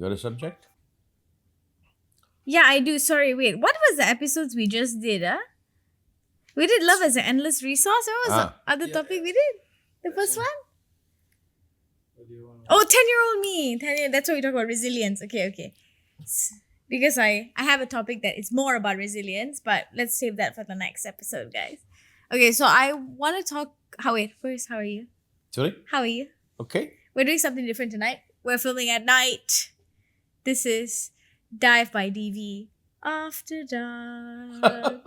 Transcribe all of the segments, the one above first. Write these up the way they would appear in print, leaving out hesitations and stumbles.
You got a subject? Yeah, I do. Sorry, wait. What was the episodes we just did, huh? We did love as an endless resource. What was the other topic we did? The first one? Oh, 10-year-old me. 10 that's what we talk about resilience. Okay. Because I have a topic that is more about resilience, but let's save that for the next episode, guys. Okay, so I want to talk. Wait, first, how are you? Sorry? How are you? Okay. We're doing something different tonight. We're filming at night. This is Dive by DV. After dark.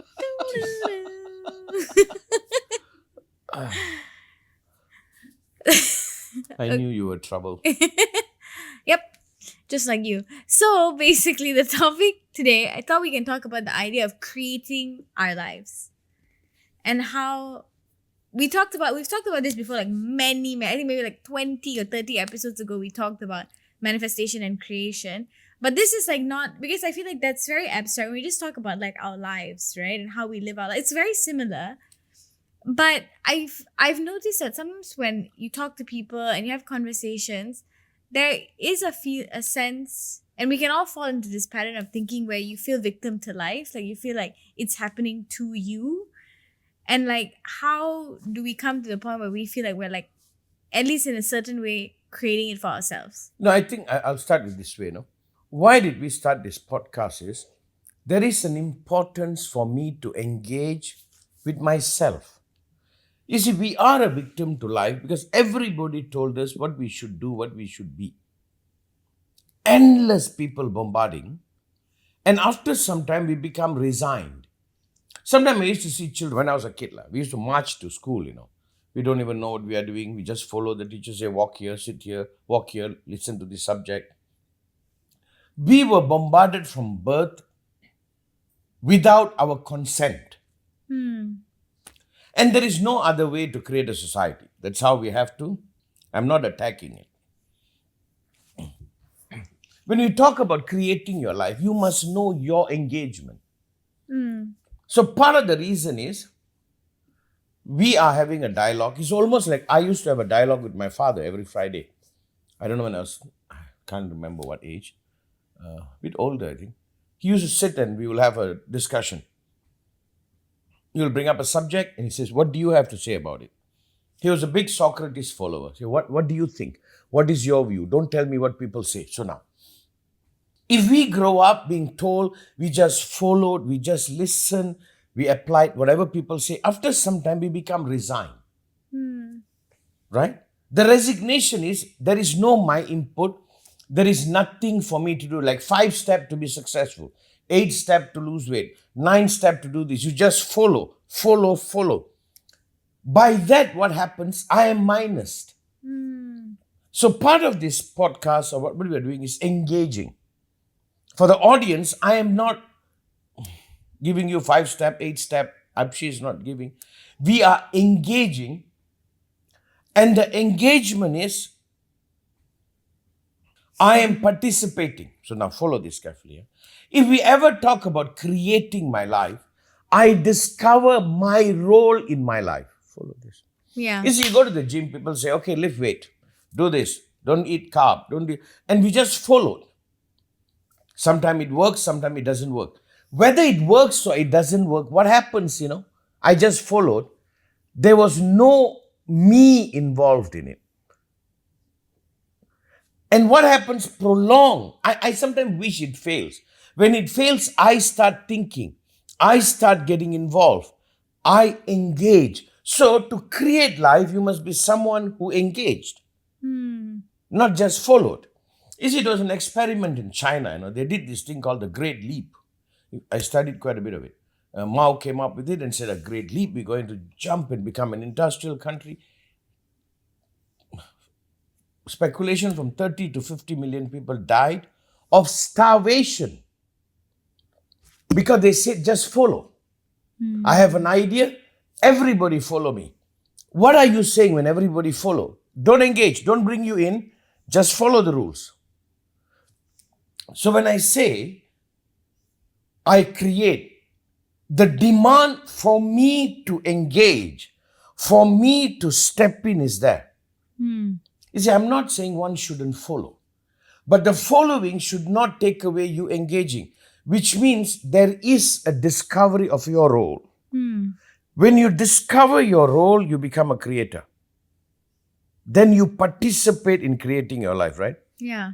I knew you were trouble. Yep, just like you. So basically, the topic today, I thought we can talk about the idea of creating our lives and how we've talked about this before, like many, I think maybe like 20 or 30 episodes ago, we talked about manifestation and creation. But this is like not, because I feel like that's very abstract. We just talk about like our lives, right? And how we live our lives. It's very similar. But I've noticed that sometimes when you talk to people and you have conversations, there is a sense, and we can all fall into this pattern of thinking where you feel victim to life, like you feel like it's happening to you. And like, how do we come to the point where we feel like we're like, at least in a certain way, creating it for ourselves? No, I think I'll start with this way. No, why did we start this podcast? Is there is an importance for me to engage with myself. You see, we are a victim to life because everybody told us what we should do, what we should be. Endless people bombarding, and after some time we become resigned. Sometimes I used to see children when I was a kid. We used to march to school. We don't even know what we are doing. We just follow the teacher say, walk here, sit here, walk here, listen to the subject. We were bombarded from birth without our consent. And there is no other way to create a society. That's how we have to. I'm not attacking it. When you talk about creating your life, you must know your engagement. So part of the reason is we are having a dialogue. It's almost like I used to have a dialogue with my father every Friday. I don't know when I can't remember what age. A bit older, I think. He used to sit and we will have a discussion. He will bring up a subject and he says, what do you have to say about it? He was a big Socrates follower. So what do you think? What is your view? Don't tell me what people say. So now, if we grow up being told, we just followed, we just listen, we applied whatever people say, after some time we become resigned. Right? The resignation is, there is no my input, there is nothing for me to do, like 5 steps to be successful, 8 steps to lose weight, 9 steps to do this. You just follow. By that, what happens? I am minused. So part of this podcast or what we are doing is engaging. For the audience, I am not giving you 5 steps, 8 steps. Abshi is not giving. We are engaging. And the engagement is, I am participating. So now follow this carefully. If we ever talk about creating my life, I discover my role in my life. Follow this. Yeah. You see, you go to the gym, people say, okay, lift weight, do this, don't eat carb, and we just follow. Sometimes it works, sometimes it doesn't work. Whether it works or it doesn't work, what happens, I just followed. There was no me involved in it. And what happens? Prolong. I sometimes wish it fails. When it fails, I start thinking. I start getting involved. I engage. So to create life, you must be someone who engaged, not just followed. You see, it was an experiment in China. They did this thing called the Great Leap. I studied quite a bit of it. Mao came up with it and said, a great leap. We're going to jump and become an industrial country. Speculation from 30 to 50 million people died of starvation because they said, just follow. I have an idea. Everybody follow me. What are you saying when everybody follow? Don't engage. Don't bring you in. Just follow the rules. So when I say I create, the demand for me to engage, for me to step in is there. You see, I'm not saying one shouldn't follow. But the following should not take away you engaging, which means there is a discovery of your role. When you discover your role, you become a creator. Then you participate in creating your life, right? Yeah.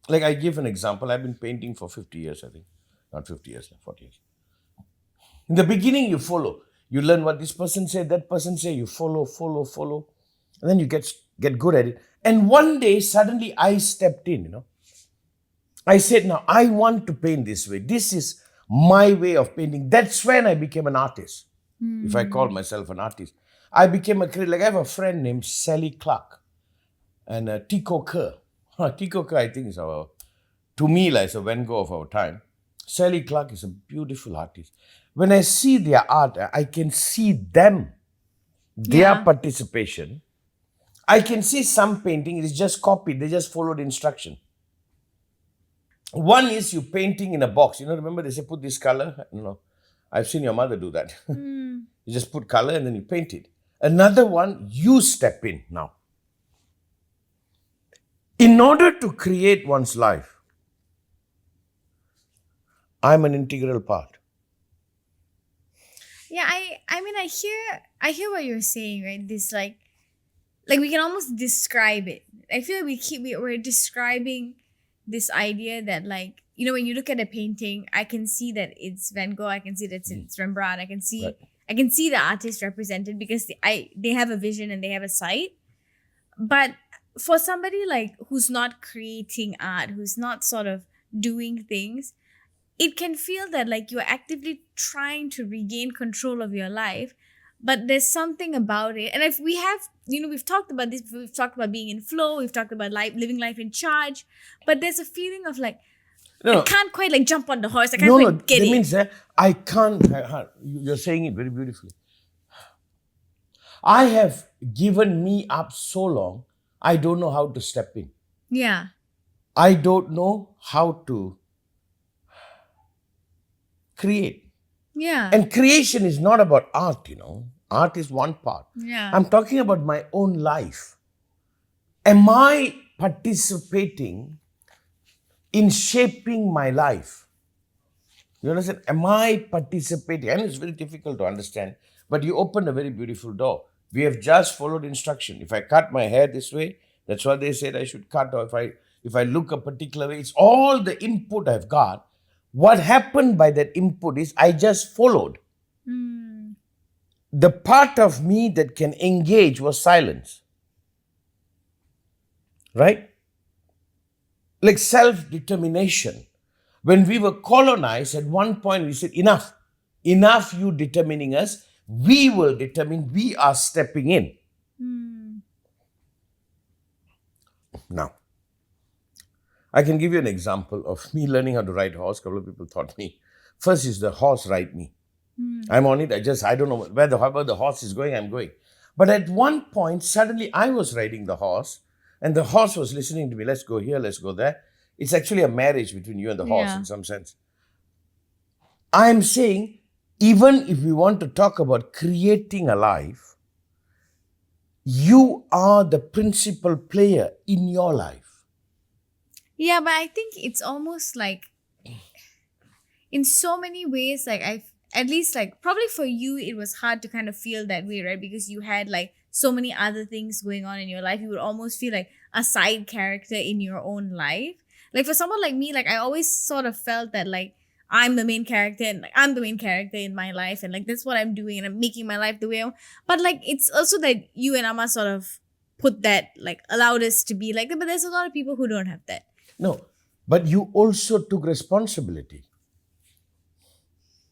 Like I give an example. I've been painting for 50 years, I think. Not 50 years, 40 years. In the beginning, you follow. You learn what this person said, that person said. You follow. And then you get good at it. And one day, suddenly, I stepped in, I said, now, I want to paint this way. This is my way of painting. That's when I became an artist. If I call myself an artist. I became a creator. Like I have a friend named Sally Clark and Tico Kerr. Tico Kerr, I think, is to me, like a Van Gogh of our time. Sally Clark is a beautiful artist. When I see their art, I can see them, their participation. I can see some painting, it is just copied, they just followed instruction. One is you painting in a box. Remember they say put this color? No, I've seen your mother do that. You just put color and then you paint it. Another one, you step in now. In order to create one's life, I'm an integral part. Yeah, I mean I hear what you're saying, right? This like we can almost describe it. I feel like we're describing this idea that like, when you look at a painting, I can see that it's Van Gogh, I can see that it's Rembrandt, I can see the artist represented because they have a vision and they have a sight. But for somebody like who's not creating art, who's not sort of doing things, it can feel that like you're actively trying to regain control of your life, but there's something about it. And if we have, we've talked about this, we've talked about being in flow, we've talked about living life in charge, but there's a feeling of like, I can't quite like jump on the horse. I can't quite get it. That means that I can't, you're saying it very beautifully. I have given me up so long, I don't know how to step in. Yeah. I don't know how to create. Yeah. And creation is not about art, Art is one part. Yeah. I'm talking about my own life. Am I participating in shaping my life? You understand? Am I participating? And it's very difficult to understand, but you opened a very beautiful door. We have just followed instruction. If I cut my hair this way, that's what they said I should cut. Or if I look a particular way, it's all the input I've got. What happened by that input is I just followed. The part of me that can engage was silence. Right? Like self-determination. When we were colonized, at one point we said, enough you determining us, we will determine, we are stepping in. Now, I can give you an example of me learning how to ride horse. A couple of people taught me. First is the horse ride me. I'm on it, I don't know wherever the horse is going, I'm going. But at one point, suddenly I was riding the horse and the horse was listening to me, let's go here, let's go there. It's actually a marriage between you and the horse in some sense. I'm saying, even if we want to talk about creating a life, you are the principal player in your life. Yeah, but I think it's almost like, in so many ways, like at least like probably for you, it was hard to kind of feel that way, right? Because you had like so many other things going on in your life. You would almost feel like a side character in your own life. Like for someone like me, like I always sort of felt that like I'm the main character and like I'm the main character in my life and like that's what I'm doing and I'm making my life the way I want. But like it's also that you and Amma sort of put that, like allowed us to be like that. But there's a lot of people who don't have that. No, but you also took responsibility.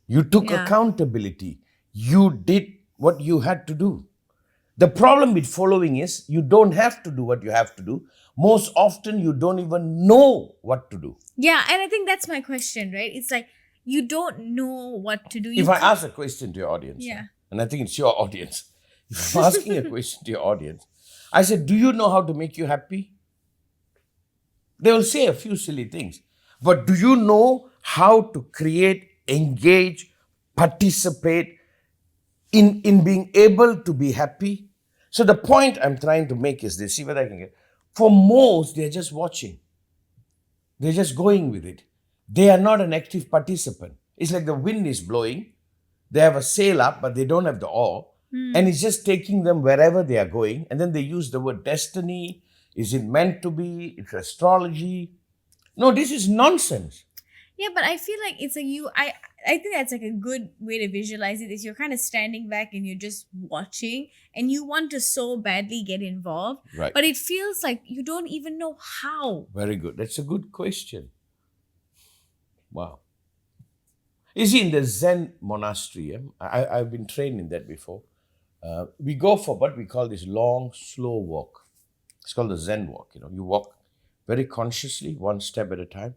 You took accountability. You did what you had to do. The problem with following is you don't have to do what you have to do. Most often, you don't even know what to do. Yeah, and I think that's my question, right? It's like you don't know what to do. If I ask a question to your audience, and I think it's your audience, if I'm asking a question to your audience, I said, do you know how to make you happy? They will say a few silly things. But do you know how to create, engage, participate in being able to be happy? So the point I'm trying to make is this. See whether I can get. For most, they're just watching. They're just going with it. They are not an active participant. It's like the wind is blowing. They have a sail up, but they don't have the oar. And it's just taking them wherever they are going. And then they use the word destiny. Is it meant to be? It's astrology. No, this is nonsense. Yeah, but I feel like it's like I think that's like a good way to visualize it is you're kind of standing back and you're just watching and you want to so badly get involved. Right. But it feels like you don't even know how. Very good. That's a good question. Wow. You see, in the Zen monastery, I've been trained in that before. We go for what we call this long, slow walk. It's called the Zenwalk. You walk very consciously, one step at a time.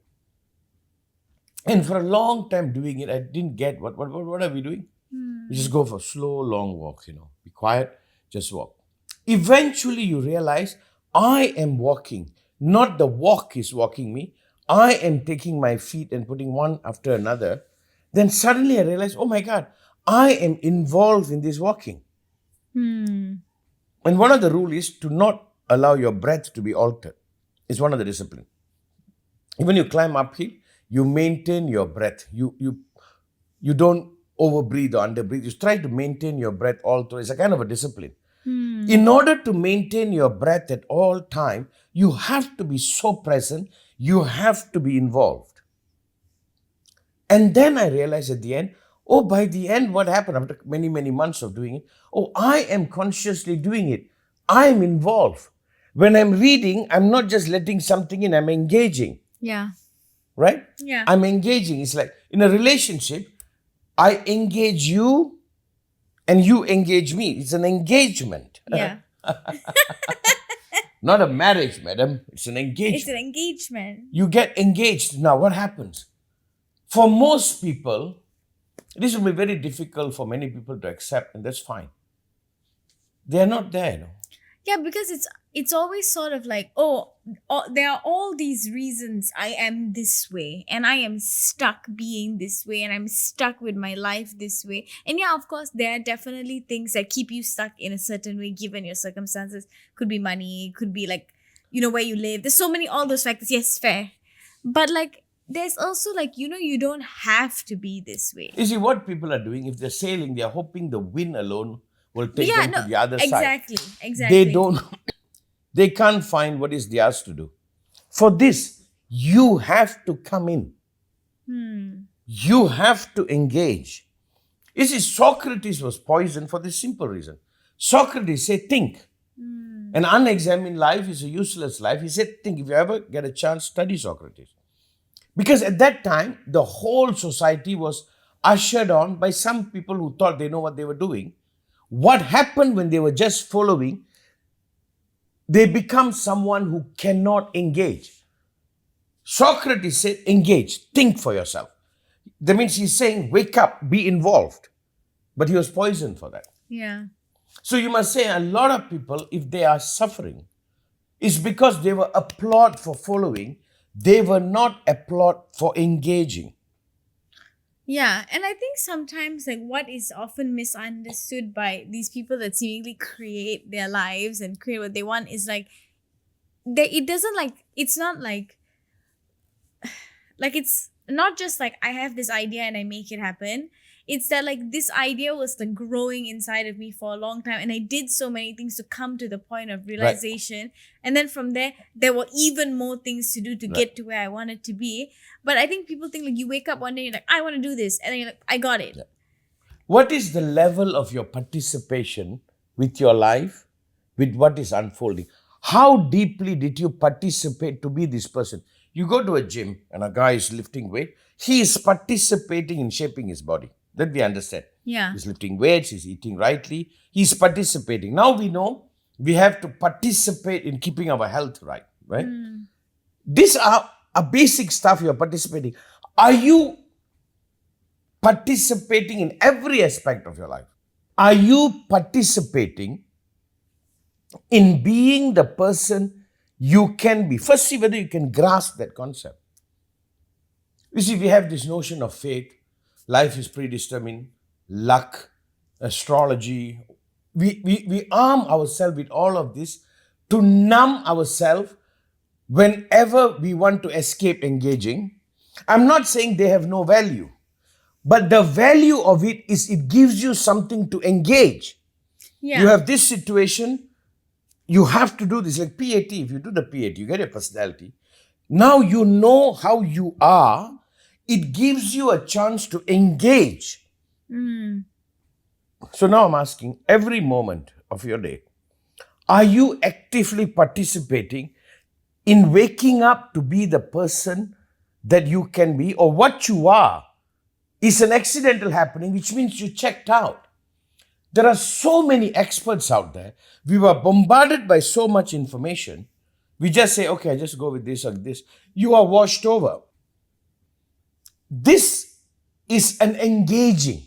And for a long time doing it, I didn't get what are we doing? We just go for a slow, long walk, Be quiet, just walk. Eventually you realize I am walking, not the walk is walking me. I am taking my feet and putting one after another. Then suddenly I realize, oh my God, I am involved in this walking. And one of the rules is to not allow your breath to be altered. It's one of the discipline. When you climb uphill, you maintain your breath. You don't overbreathe or underbreathe. You try to maintain your breath all through. It's a kind of a discipline. In order to maintain your breath at all time, you have to be so present. You have to be involved. And then I realized at the end, by the end, what happened after many, many months of doing it? I am consciously doing it. I am involved. When I'm reading, I'm not just letting something in, I'm engaging. Yeah. Right? Yeah. I'm engaging. It's like in a relationship, I engage you and you engage me. It's an engagement. Yeah. Not a marriage, madam. It's an engagement. It's an engagement. You get engaged. Now, what happens? For most people, this will be very difficult for many people to accept, and that's fine. They are not there. Yeah, because it's always sort of like, there are all these reasons I am this way and I am stuck being this way and I'm stuck with my life this way. And yeah, of course, there are definitely things that keep you stuck in a certain way given your circumstances. Could be money, could be like, where you live. There's so many, all those factors. Yes, fair. But like, there's also like, you don't have to be this way. You see, what people are doing, if they're sailing, they're hoping the wind alone will take them to the other side. Exactly. They can't find what is theirs to do. For this, you have to come in. You have to engage. You see, Socrates was poisoned for this simple reason. Socrates said, think. An unexamined life is a useless life. He said, think. If you ever get a chance, study Socrates. Because at that time, the whole society was ushered on by some people who thought they know what they were doing. What happened when they were just following? They become someone who cannot engage. Socrates said, engage, think for yourself. That means he's saying, wake up, be involved. But he was poisoned for that. Yeah. So you must say a lot of people, if they are suffering, it's because they were applauded for following. They were not applauded for engaging. Yeah, and I think sometimes like what is often misunderstood by these people that seemingly create their lives and create what they want is like it's not like it's not just like I have this idea and I make it happen. It's that like this idea was like growing inside of me for a long time and I did so many things to come to the point of realization. Right. And then from there were even more things to do to get to where I wanted to be. But I think people think like you wake up one day and you're like, I want to do this. And then you're like, I got it. Yeah. What is the level of your participation with your life, with what is unfolding? How deeply did you participate to be this person? You go to a gym and a guy is lifting weight. He is participating in shaping his body. That we understand. Yeah. He's lifting weights, he's eating rightly, he's participating. Now we know we have to participate in keeping our health right? These are a basic stuff you're participating. Are you participating in every aspect of your life? Are you participating in being the person you can be? First, see whether you can grasp that concept. You see, we have this notion of fate. Life is predetermined, luck, astrology. We arm ourselves with all of this to numb ourselves whenever we want to escape engaging. I'm not saying they have no value, but the value of it is it gives you something to engage. Yeah. You have this situation, you have to do this. Like PAT, if you do the PAT, you get your personality. Now you know how you are. It gives you a chance to engage. So now I'm asking, every moment of your day, are you actively participating in waking up to be the person that you can be, or what you are is an accidental happening, which means you checked out? There are so many experts out there. We were bombarded by so much information. We just say, okay, I just go with this or this. You are washed over. This is an engaging.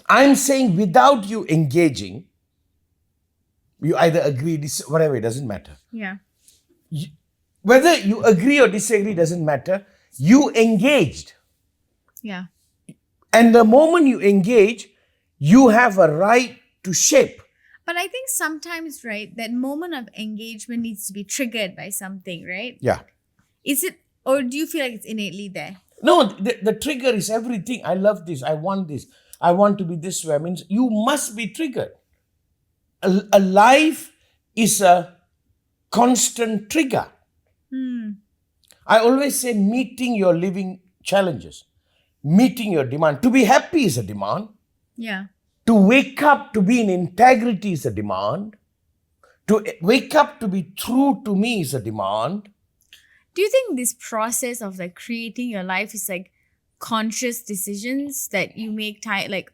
I'm saying without you engaging, you either agree, whatever, it doesn't matter. Yeah. Whether you agree or disagree doesn't matter. You engaged. Yeah. And the moment you engage, you have a right to shape. But I think sometimes, right, that moment of engagement needs to be triggered by something, right? Yeah. Is it, or do you feel like it's innately there? No, the trigger is everything. I love this. I want this. I want to be this way. I mean, you must be triggered. A life is a constant trigger. I always say meeting your living challenges, meeting your demand. To be happy is a demand. Yeah. To wake up to be in integrity is a demand. To wake up to be true to me is a demand. Do you think this process of like creating your life is like conscious decisions that you make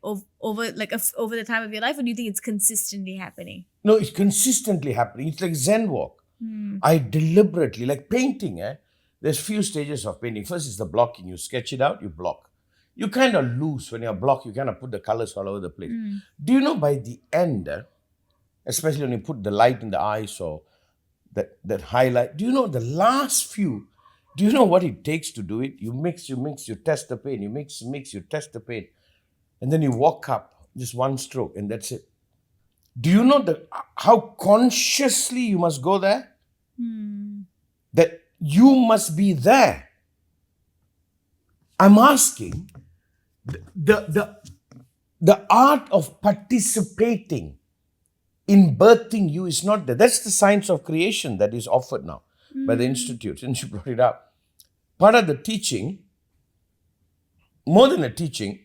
over the time of your life, or do you think it's consistently happening? No, it's consistently happening. It's like Zenwalk. I deliberately, like painting, there's few stages of painting. First is the blocking. You sketch it out, you block. You kind of lose when you're blocked. You kind of put the colors all over the place. Do you know by the end, especially when you put the light in the eyes or that highlight, do you know the last few, do you know what it takes to do it? You mix, you test the paint. You mix, you test the paint. And then you walk up, just one stroke, and that's it. Do you know how consciously you must go there? That you must be there. I'm asking, the art of participating in birthing you is not there. That's the science of creation that is offered now by the Institute, since you brought it up. Part of the teaching, more than a teaching,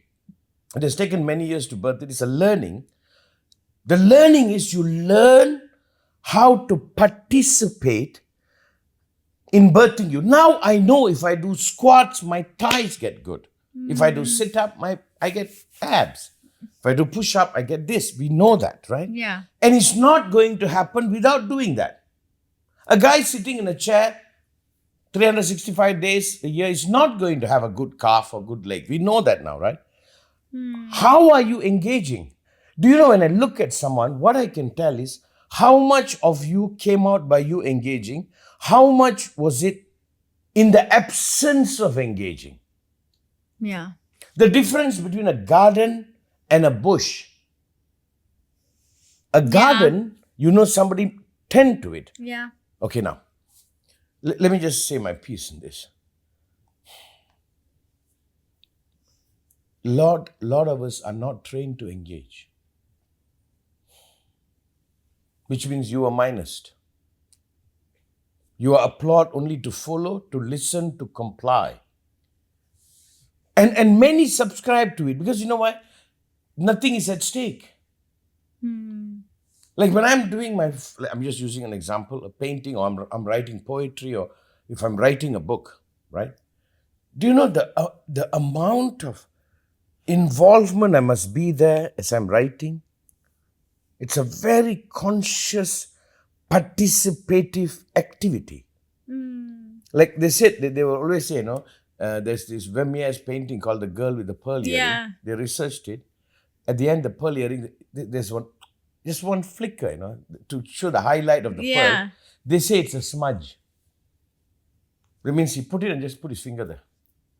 it has taken many years to birth it, is a learning. The learning is you learn how to participate in birthing you. Now I know if I do squats, my thighs get good. If I do sit-up, I get abs. If I do push-up, I get this. We know that, right? Yeah. And it's not going to happen without doing that. A guy sitting in a chair 365 days a year is not going to have a good calf or good leg. We know that now, right? How are you engaging? Do you know, when I look at someone, what I can tell is how much of you came out by you engaging, how much was it in the absence of engaging? Yeah. The difference between a garden and a bush. A garden, you know, somebody tend to it. Yeah. Okay, now, let me just say my piece in this. Lot of us are not trained to engage, which means you are minused. You are applauded only to follow, to listen, to comply. And many subscribe to it because you know why? Nothing is at stake. Like when I'm doing I'm just using an example, a painting, or I'm writing poetry, or if I'm writing a book, right? Do you know the amount of involvement I must be there as I'm writing? It's a very conscious, participative activity. Like they said, they will always say, there's this Vermeer's painting called The Girl with the Pearl Earring. They researched it. At the end, the pearl earring, there's just one flicker, to show the highlight of the pearl. They say it's a smudge. That means he put it and just put his finger there.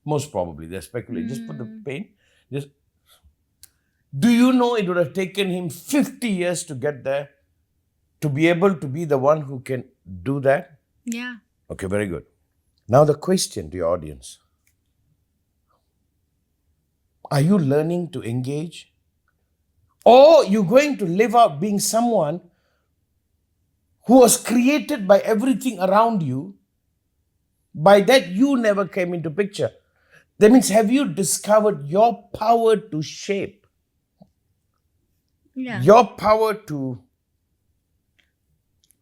Most probably, they're speculating. Just put the paint. Do you know it would have taken him 50 years to get there? to be able to be the one who can do that? Yeah. Okay, very good. Now the question to your audience. Are you learning to engage? Or you're going to live out being someone who was created by everything around you? By that, you never came into picture. That means, have you discovered your power to shape? Yeah. Your power to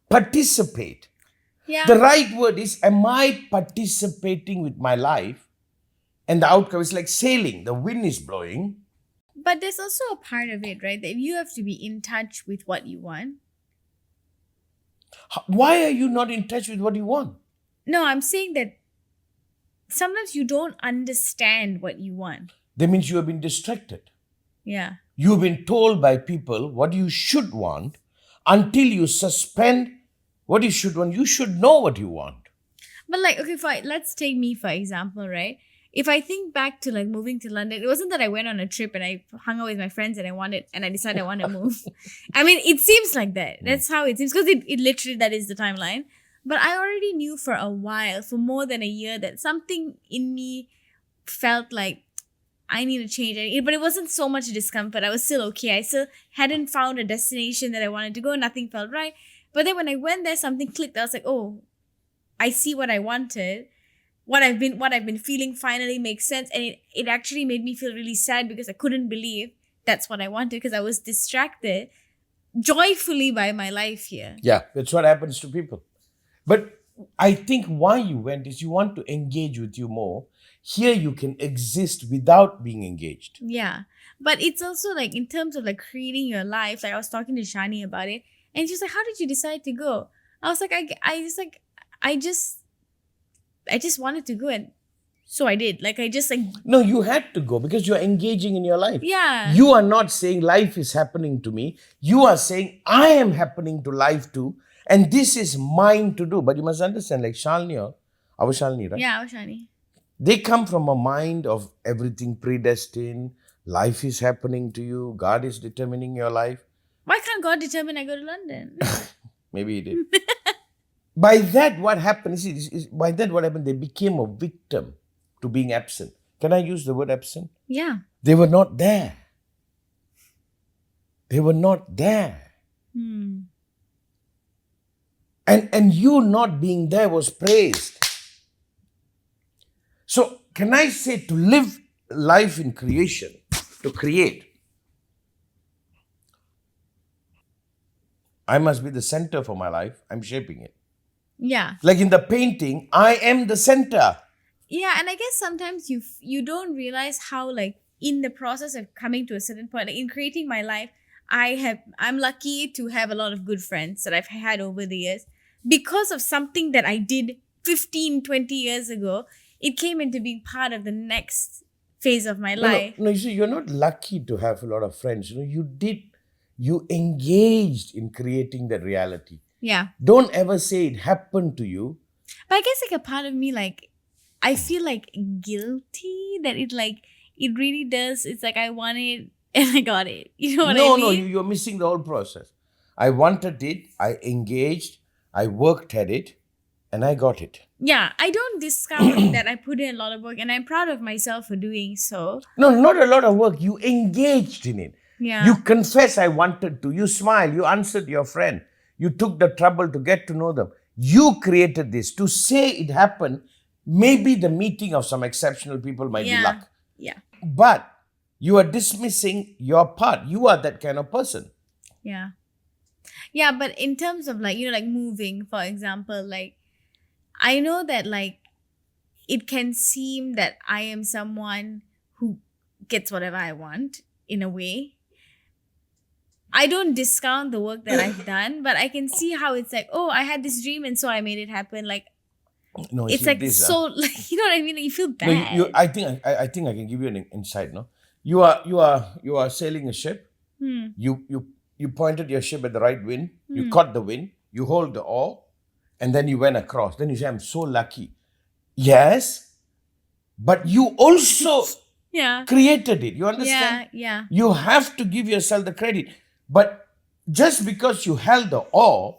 participate? Yeah. The right word is, am I participating with my life? And the outcome is like sailing. The wind is blowing. But there's also a part of it, right? That you have to be in touch with what you want. Why are you not in touch with what you want? No, I'm saying that sometimes you don't understand what you want. That means you have been distracted. Yeah. You've been told by people what you should want. Until you suspend what you should want, you should know what you want. But like, okay, fine. Let's take me for example, right? If I think back to like moving to London, it wasn't that I went on a trip and I hung out with my friends and I decided I want to move. I mean, it seems like that. That's how it seems, because it literally, that is the timeline. But I already knew for a while, for more than a year, that something in me felt like I need to change. But it wasn't so much discomfort. I was still okay. I still hadn't found a destination that I wanted to go. Nothing felt right. But then when I went there, something clicked. I was like, oh, I see what I wanted. What I've been feeling finally makes sense. And it actually made me feel really sad because I couldn't believe that's what I wanted, because I was distracted joyfully by my life here. Yeah, that's what happens to people. But I think why you went is you want to engage with you more. Here you can exist without being engaged. Yeah. But it's also like in terms of like creating your life, like I was talking to Shani about it, and she's like, how did you decide to go? I was like, I just wanted to go, and so I did. Like I just like, No, you had to go because you're engaging in your life. yeah. You are not saying life is happening to me. You are saying I am happening to life too. And this is mine to do. But you must understand, like Shalini, our Shalini, right? Yeah, Shani. They come from a mind of everything predestined. Life is happening to you. God is determining your life. Why can't God determine I go to London? Maybe he did. By that, what happened? By that, what happened? They became a victim to being absent. Can I use the word absent? Yeah. They were not there. They were not there. And you not being there was praised. So, can I say to live life in creation, to create, I must be the center for my life. I'm shaping it. Yeah. Like in the painting, I am the center. Yeah, and I guess sometimes you don't realize how, like, in the process of coming to a certain point, like in creating my life, I'm lucky to have a lot of good friends that I've had over the years. Because of something that I did 15, 20 years ago, it came into being part of the next phase of my life. No, you see, you're not lucky to have a lot of friends. You engaged in creating that reality. Yeah. Don't ever say it happened to you. But I guess like a part of me, like, I feel like guilty that it really does. It's like I want it and I got it. You know what I mean? No, you're missing the whole process. I wanted it, I engaged, I worked at it, and I got it. Yeah, I don't discount that I put in a lot of work, and I'm proud of myself for doing so. No, not a lot of work. You engaged in it. Yeah. You confess I wanted to. You smile. You answered your friend. You took the trouble to get to know them. You created this. To say it happened, maybe the meeting of some exceptional people might be luck. Yeah. But you are dismissing your part. You are that kind of person. Yeah. Yeah, but in terms of like, like moving, for example, like, I know that like it can seem that I am someone who gets whatever I want in a way. I don't discount the work that I've done, but I can see how it's like, oh, I had this dream and so I made it happen. Like, no, it's like this, so, like, you know what I mean? Like, you feel bad. No, I think I can give you an insight. No, you are sailing a ship. You pointed your ship at the right wind. You caught the wind. You hold the oar, and then you went across. Then you say, "I'm so lucky." Yes, but you also created it. You understand? Yeah. You have to give yourself the credit. But just because you held the awe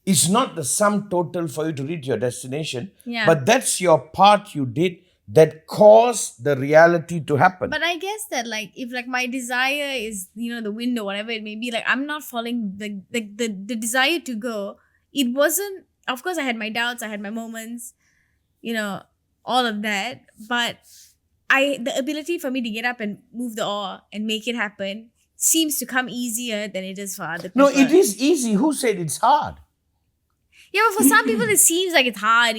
is not the sum total for you to reach your destination, Yeah. but that's your part you did that caused the reality to happen. But I guess that like if like my desire is the window, whatever it may be, like I'm not following the desire to go. It wasn't. Of course, I had my doubts. I had my moments. All of that. But the ability for me to get up and move the oar and make it happen seems to come easier than it is for other people. No, it is easy. Who said it's hard? Yeah, but for some people it seems like it's hard.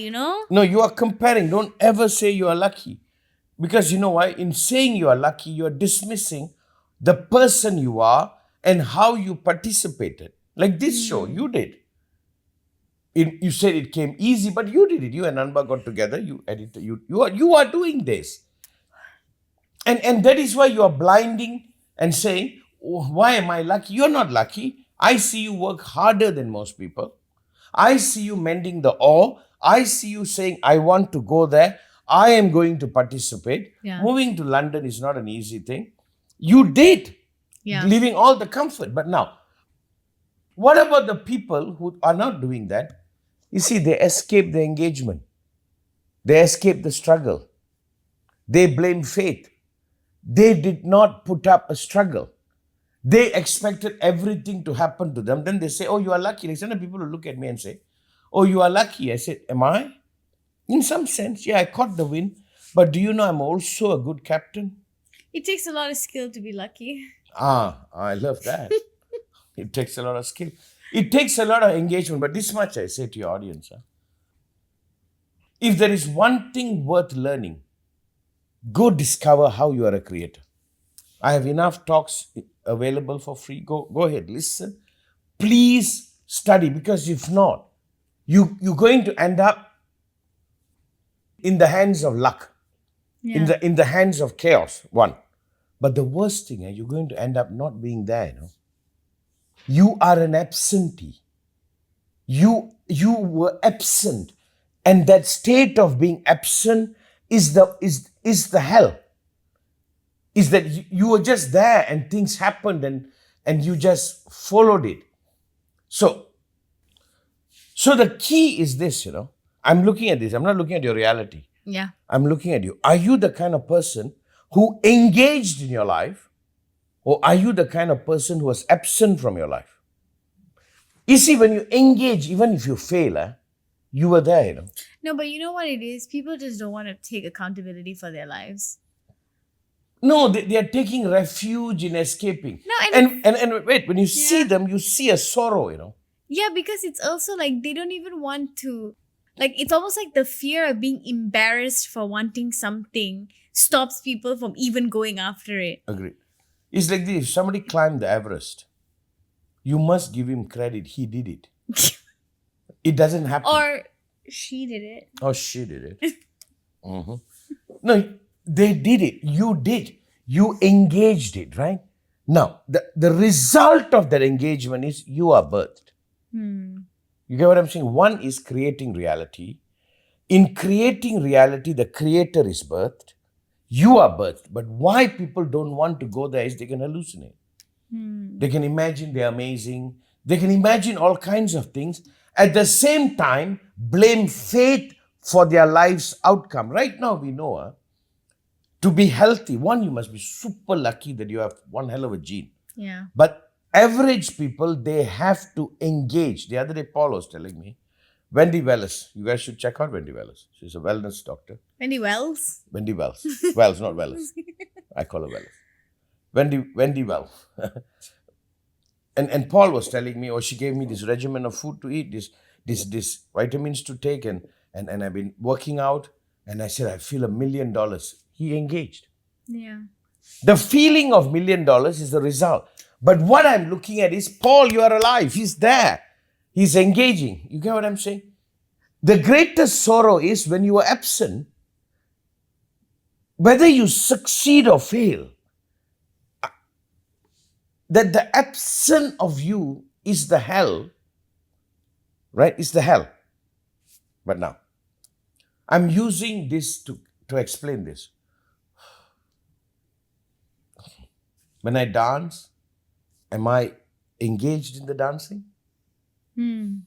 No, you are comparing. Don't ever say you are lucky. Because you know why? In saying you are lucky, you are dismissing the person you are and how you participated. Like this show, you did. You said it came easy, but you did it. You and Anba got together. You edited. You are doing this, and that is why you are blinding and saying, oh, "Why am I lucky?" You're not lucky. I see you work harder than most people. I see you mending the oar. I see you saying, "I want to go there. I am going to participate." Yeah. Moving to London is not an easy thing. You did, leaving all the comfort. But now, what about the people who are not doing that? You see, they escape the engagement. They escape the struggle. They blame fate. They did not put up a struggle. They expected everything to happen to them. Then they say, oh, you are lucky. Like some people will look at me and say, oh, you are lucky. I said, am I? In some sense, yeah, I caught the win. But do you know I'm also a good captain? It takes a lot of skill to be lucky. I love that. It takes a lot of skill. It takes a lot of engagement. But this much I say to your audience. If there is one thing worth learning, go discover how you are a creator. I have enough talks available for free. Go ahead, listen. Please study, because if not, you're going to end up in the hands of luck, in the hands of chaos, one. But the worst thing, you're going to end up not being there. You are an absentee. You were absent. And that state of being absent is the hell. Is that you were just there and things happened and you just followed it. So the key is this, I'm looking at this. I'm not looking at your reality. Yeah. I'm looking at you. Are you the kind of person who engaged in your life, or are you the kind of person who was absent from your life? You see, when you engage, even if you fail, you were there, No, but you know what it is? People just don't want to take accountability for their lives. No, they are taking refuge in escaping. No, and wait, when you see them, you see a sorrow, Yeah, because it's also like they don't even want to. Like, it's almost like the fear of being embarrassed for wanting something stops people from even going after it. Agreed. It's like this. If somebody climbed the Everest, you must give him credit. He did it. It doesn't happen. Or she did it. Oh, she did it. Mm-hmm. No, they did it. You did. You engaged it, right? Now, the result of that engagement is you are birthed. You get what I'm saying? One is creating reality. In creating reality, the creator is birthed. You are birthed. But why people don't want to go there is they can hallucinate. They can imagine they're amazing. They can imagine all kinds of things. At the same time, blame fate for their life's outcome. Right now, we know to be healthy, one, you must be super lucky that you have one hell of a gene. Yeah. But average people, they have to engage. The other day, Paul was telling me, Wendy Wells, you guys should check out Wendy Wells. She's a wellness doctor. Wendy Wells? Wendy Wells. Wells, not Wells. I call her Wells. Wendy Wells. And Paul was telling me, she gave me this regimen of food to eat, this vitamins to take, and I've been working out. And I said, I feel $1 million. He engaged. Yeah. The feeling of $1 million is the result. But what I'm looking at is, Paul, you are alive. He's there. He's engaging. You get what I'm saying? The greatest sorrow is when you are absent, whether you succeed or fail, that the absence of you is the hell, right? It's the hell. But now, I'm using this to explain this. When I dance, am I engaged in the dancing? Hmm.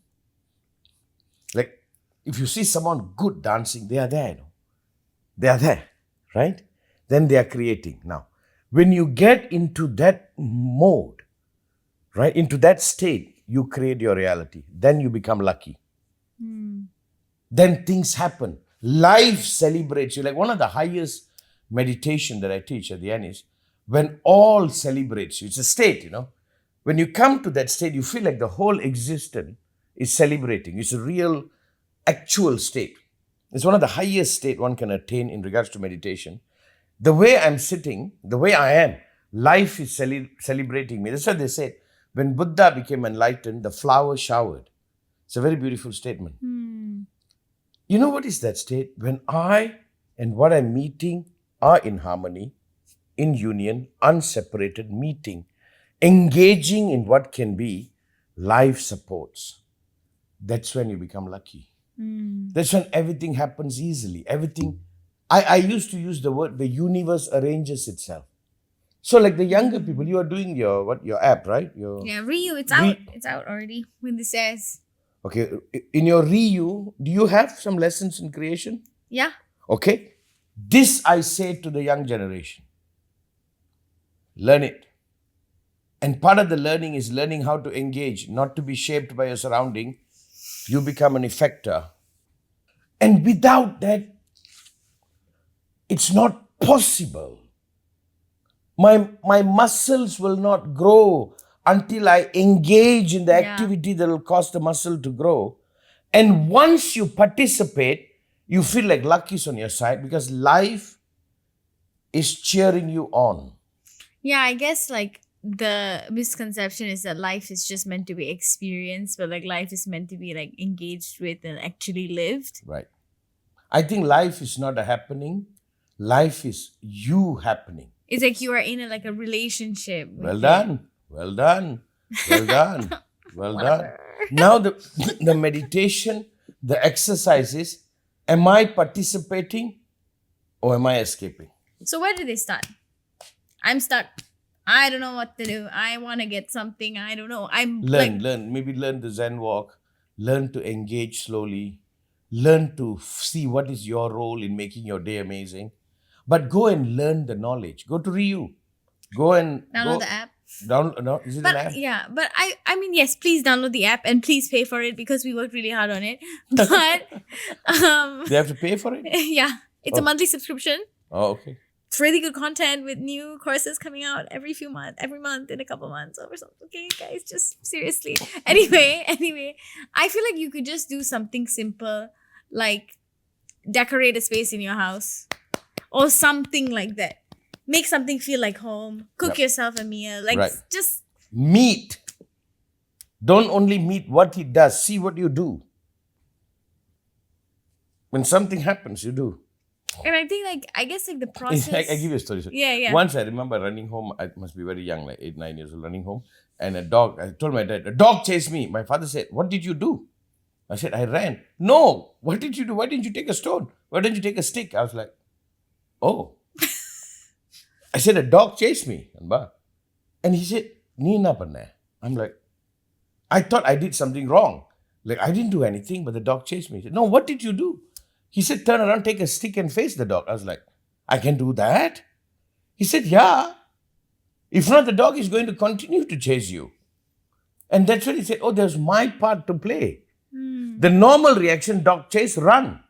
Like, if you see someone good dancing, they are there. You know? They are there, right? Then they are creating. Now, when you get into that mode, right, into that state, you create your reality. Then you become lucky. Then things happen. Life celebrates you. Like one of the highest meditation that I teach at the end is when all celebrates you. It's a state, you know. When you come to that state, you feel like the whole existence is celebrating. It's a real, actual state. It's one of the highest state one can attain in regards to meditation. The way I'm sitting, the way I am, life is celebrating me. That's what they said. When Buddha became enlightened, the flower showered. It's a very beautiful statement. You know what is that state? When I and what I'm meeting are in harmony, in union, unseparated, meeting, engaging in what can be, life supports. That's when you become lucky. That's when everything happens easily. Everything. I used to use the word the universe arranges itself. So like the younger people, you are doing your app, right? Yeah, Ryu, it's out. It's out already when this says. Okay, in your Ryu, do you have some lessons in creation? Yeah. Okay, this I say to the young generation. Learn it. And part of the learning is learning how to engage, not to be shaped by your surrounding. You become an effector. And without that, it's not possible. My muscles will not grow until I engage in the activity that will cause the muscle to grow. And once you participate, you feel like luck is on your side because life is cheering you on. Yeah, I guess like the misconception is that life is just meant to be experienced, but like life is meant to be like engaged with and actually lived. Right. I think life is not a happening. Life is you happening. It's like you are in a relationship. Well done. Well done. Well done. Well done. Now the meditation, the exercise is, am I participating or am I escaping? So where do they start? I'm stuck. I don't know what to do. I want to get something. I don't know. Learn. Maybe learn the Zenwalk. Learn to engage slowly. Learn to see what is your role in making your day amazing. But go and learn the knowledge. Go to Ryu. Go and download the app. Is it an app? Yeah, but I mean, yes, please download the app and please pay for it because we worked really hard on it. But they have to pay for it? Yeah, it's a monthly subscription. Oh, okay. It's really good content with new courses coming out every month in a couple months or something. Okay, guys, just seriously. Anyway, I feel like you could just do something simple like decorate a space in your house or something like that. Make something feel like home. Cook yourself a meal. Like just meet. Don't only meet what he does. See what you do. When something happens, you do. And I think I guess the process. I give you a story. Yeah. Once I remember running home. I must be very young, like 8, 9 years old, running home. And a dog, I told my dad, a dog chased me. My father said, what did you do? I said, I ran. No, what did you do? Why didn't you take a stone? Why didn't you take a stick? I was like, oh. I said, a dog chased me. And he said, nee na panna? I'm like, I thought I did something wrong. Like, I didn't do anything, but the dog chased me. He said, no, what did you do? He said, turn around, take a stick and face the dog. I was like, I can do that? He said, yeah. If not, the dog is going to continue to chase you. And that's when he said, oh, there's my part to play. The normal reaction, dog chase, run.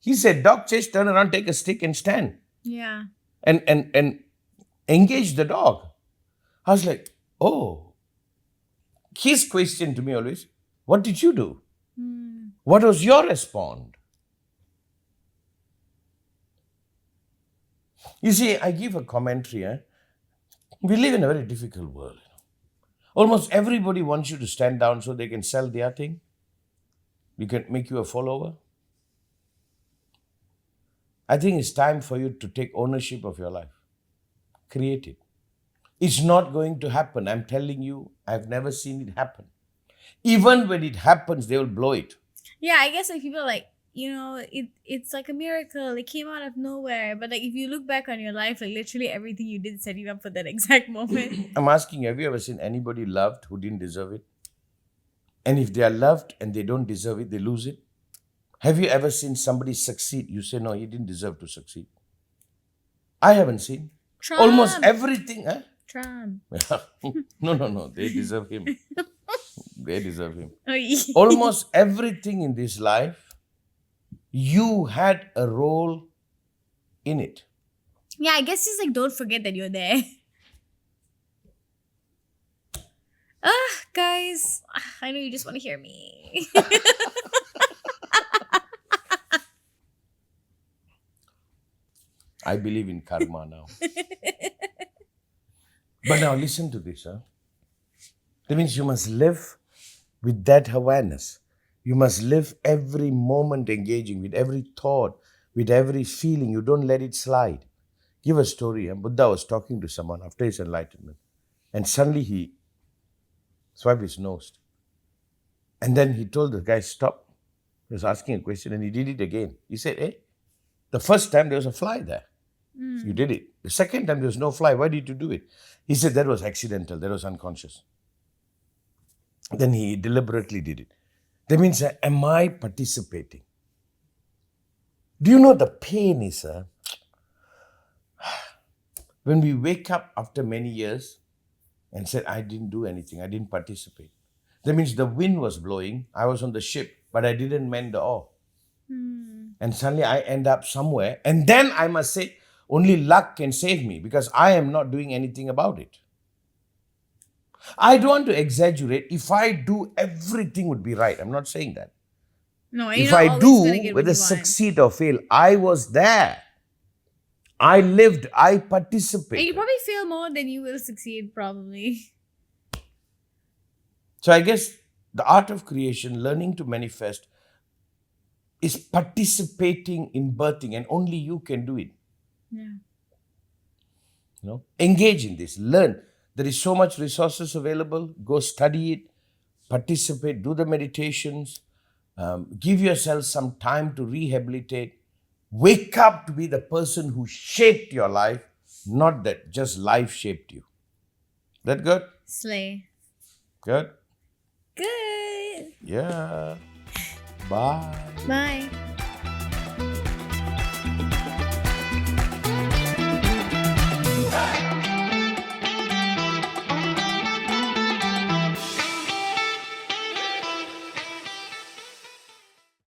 He said, dog chase, turn around, take a stick and stand. Yeah. And engage the dog. I was like, oh. His question to me always, what did you do? What was your response? You see, I give a commentary. We live in a very difficult world. Almost everybody wants you to stand down so they can sell their thing. You can make you a follower. I think it's time for you to take ownership of your life. Create it. It's not going to happen. I'm telling you, I've never seen it happen. Even when it happens, they will blow it. Yeah, I guess people it's like a miracle. It came out of nowhere. But like if you look back on your life, like literally everything you did set you up for that exact moment. I'm asking you, have you ever seen anybody loved who didn't deserve it? And if they are loved and they don't deserve it, they lose it? Have you ever seen somebody succeed? You say, no, he didn't deserve to succeed. I haven't seen. Trump. Almost everything. Huh? Trump. No. They deserve him. They deserve him. Oh, yeah. Almost everything in this life, you had a role in it. Yeah, I guess just like don't forget that you're there. Guys, I know you just want to hear me. I believe in karma now. But now listen to this. That means you must live with that awareness. You must live every moment engaging with every thought, with every feeling. You don't let it slide. Give a story. Buddha was talking to someone after his enlightenment. And suddenly he swiped his nose. And then he told the guy, stop. He was asking a question and he did it again. He said, hey, the first time there was a fly there. You did it. The second time there was no fly. Why did you do it? He said that was accidental. That was unconscious. Then he deliberately did it. That means, am I participating? Do you know the pain is, when we wake up after many years and said, I didn't do anything, I didn't participate. That means the wind was blowing, I was on the ship, but I didn't mend the oar. And suddenly I end up somewhere. And then I must say, only luck can save me because I am not doing anything about it. I don't want to exaggerate. If I do, everything would be right. I'm not saying that. No, if I do, whether succeed or fail, I was there. I lived. I participated. And you probably fail more than you will succeed, probably. So I guess the art of creation, learning to manifest, is participating in birthing, and only you can do it. Yeah. Engage in this. Learn. There is so much resources available. Go study it. Participate. Do the meditations. Give yourself some time to rehabilitate. Wake up to be the person who shaped your life, not that just life shaped you. That good? Slay. Good? Good. Yeah. Bye. Bye.